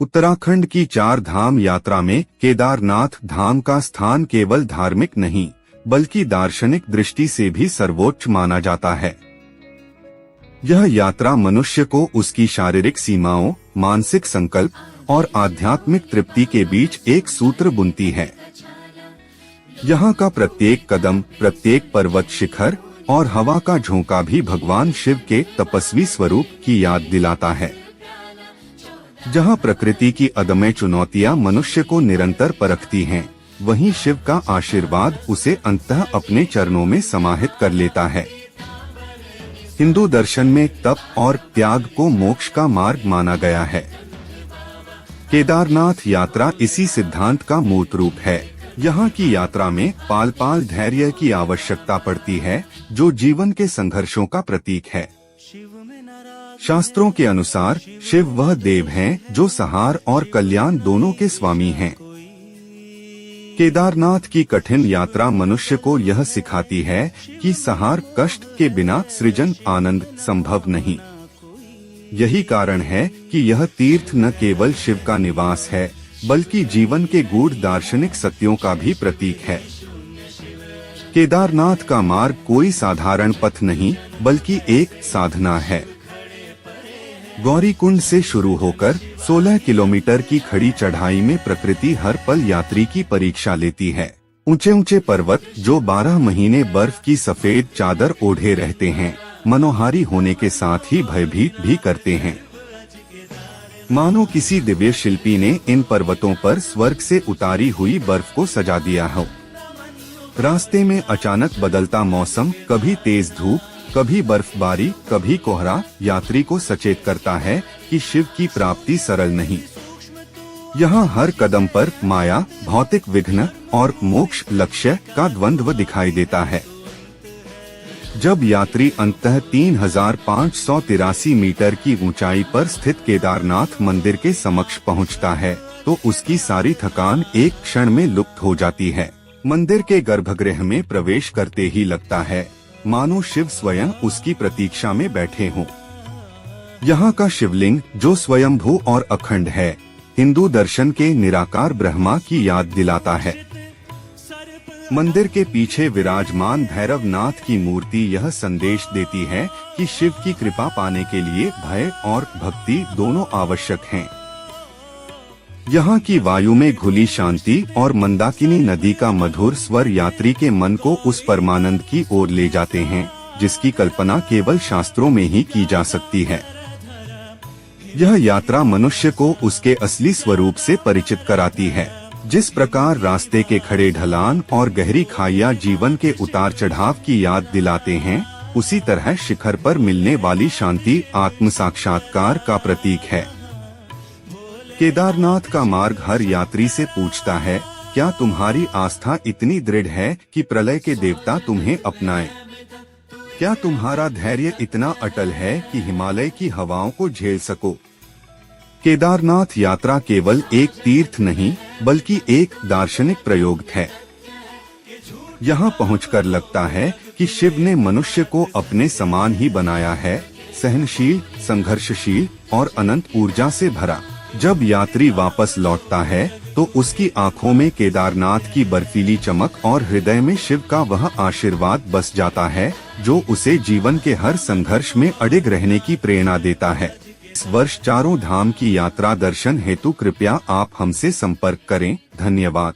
उत्तराखंड की 4 धाम यात्रा में केदारनाथ धाम का स्थान केवल धार्मिक नहीं बल्कि दार्शनिक दृष्टि से भी सर्वोच्च माना जाता है। यह यात्रा मनुष्य को उसकी शारीरिक सीमाओं, मानसिक संकल्प और आध्यात्मिक तृप्ति के बीच एक सूत्र बुनती है। यहाँ का प्रत्येक कदम, प्रत्येक पर्वत शिखर और हवा का झोंका भी भगवान शिव के तपस्वी स्वरूप की याद दिलाता है। जहाँ प्रकृति की अदम्य चुनौतियाँ मनुष्य को निरंतर परखती हैं, वहीं शिव का आशीर्वाद उसे अंततः अपने चरणों में समाहित कर लेता है। हिंदू दर्शन में तप और त्याग को मोक्ष का मार्ग माना गया है। केदारनाथ यात्रा इसी सिद्धांत का मूर्त रूप है। यहाँ की यात्रा में पाल पाल धैर्य की आवश्यकता पड़ती है, जो जीवन के संघर्षों का प्रतीक है। शास्त्रों के अनुसार शिव वह देव हैं जो संहार और कल्याण दोनों के स्वामी हैं। केदारनाथ की कठिन यात्रा मनुष्य को यह सिखाती है कि संहार कष्ट के बिना सृजन आनंद संभव नहीं। यही कारण है कि यह तीर्थ न केवल शिव का निवास है बल्कि जीवन के गूढ़ दार्शनिक सत्यों का भी प्रतीक है। केदारनाथ का मार्ग कोई साधारण पथ नहीं बल्कि एक साधना है। गौरीकुंड से शुरू होकर 16 किलोमीटर की खड़ी चढ़ाई में प्रकृति हर पल यात्री की परीक्षा लेती है। ऊंचे ऊंचे पर्वत जो 12 महीने बर्फ की सफेद चादर ओढ़े रहते हैं, मनोहारी होने के साथ ही भयभीत भी करते हैं। मानो किसी दिव्य शिल्पी ने इन पर्वतों पर स्वर्ग से उतारी हुई बर्फ को सजा दिया हो। रास्ते में अचानक बदलता मौसम, कभी तेज धूप, कभी बर्फबारी, कभी कोहरा, यात्री को सचेत करता है कि शिव की प्राप्ति सरल नहीं। यहाँ हर कदम पर माया, भौतिक विघ्न और मोक्ष लक्ष्य का द्वंद्व दिखाई देता है। जब यात्री अंततः 3583 मीटर की ऊंचाई पर स्थित केदारनाथ मंदिर के समक्ष पहुंचता है, तो उसकी सारी थकान एक क्षण में लुप्त हो जाती है। मंदिर के गर्भगृह में प्रवेश करते ही लगता है मानो शिव स्वयं उसकी प्रतीक्षा में बैठे हों। यहाँ का शिवलिंग जो स्वयंभू और अखंड है, हिंदू दर्शन के निराकार ब्रह्मा की याद दिलाता है। मंदिर के पीछे विराजमान भैरवनाथ की मूर्ति यह संदेश देती है कि शिव की कृपा पाने के लिए भय और भक्ति दोनों आवश्यक हैं। यहाँ की वायु में घुली शांति और मंदाकिनी नदी का मधुर स्वर यात्री के मन को उस परमानंद की ओर ले जाते हैं, जिसकी कल्पना केवल शास्त्रों में ही की जा सकती है। यह यात्रा मनुष्य को उसके असली स्वरूप से परिचित कराती है। जिस प्रकार रास्ते के खड़े ढलान और गहरी खाइयाँ जीवन के उतार चढ़ाव की याद दिलाते हैं, उसी तरह शिखर पर मिलने वाली शांति आत्म साक्षात्कार का प्रतीक है। केदारनाथ का मार्ग हर यात्री से पूछता है, क्या तुम्हारी आस्था इतनी दृढ़ है कि प्रलय के देवता तुम्हें अपनाएं? क्या तुम्हारा धैर्य इतना अटल है कि हिमालय की हवाओं को झेल सको? केदारनाथ यात्रा केवल एक तीर्थ नहीं बल्कि एक दार्शनिक प्रयोग है। यहाँ पहुंचकर लगता है कि शिव ने मनुष्य को अपने समान ही बनाया है, सहनशील, संघर्षशील और अनंत ऊर्जा से भरा। जब यात्री वापस लौटता है तो उसकी आंखों में केदारनाथ की बर्फीली चमक और हृदय में शिव का वह आशीर्वाद बस जाता है, जो उसे जीवन के हर संघर्ष में अडिग रहने की प्रेरणा देता है। इस वर्ष चारों धाम की यात्रा दर्शन हेतु कृपया आप हमसे संपर्क करें। धन्यवाद।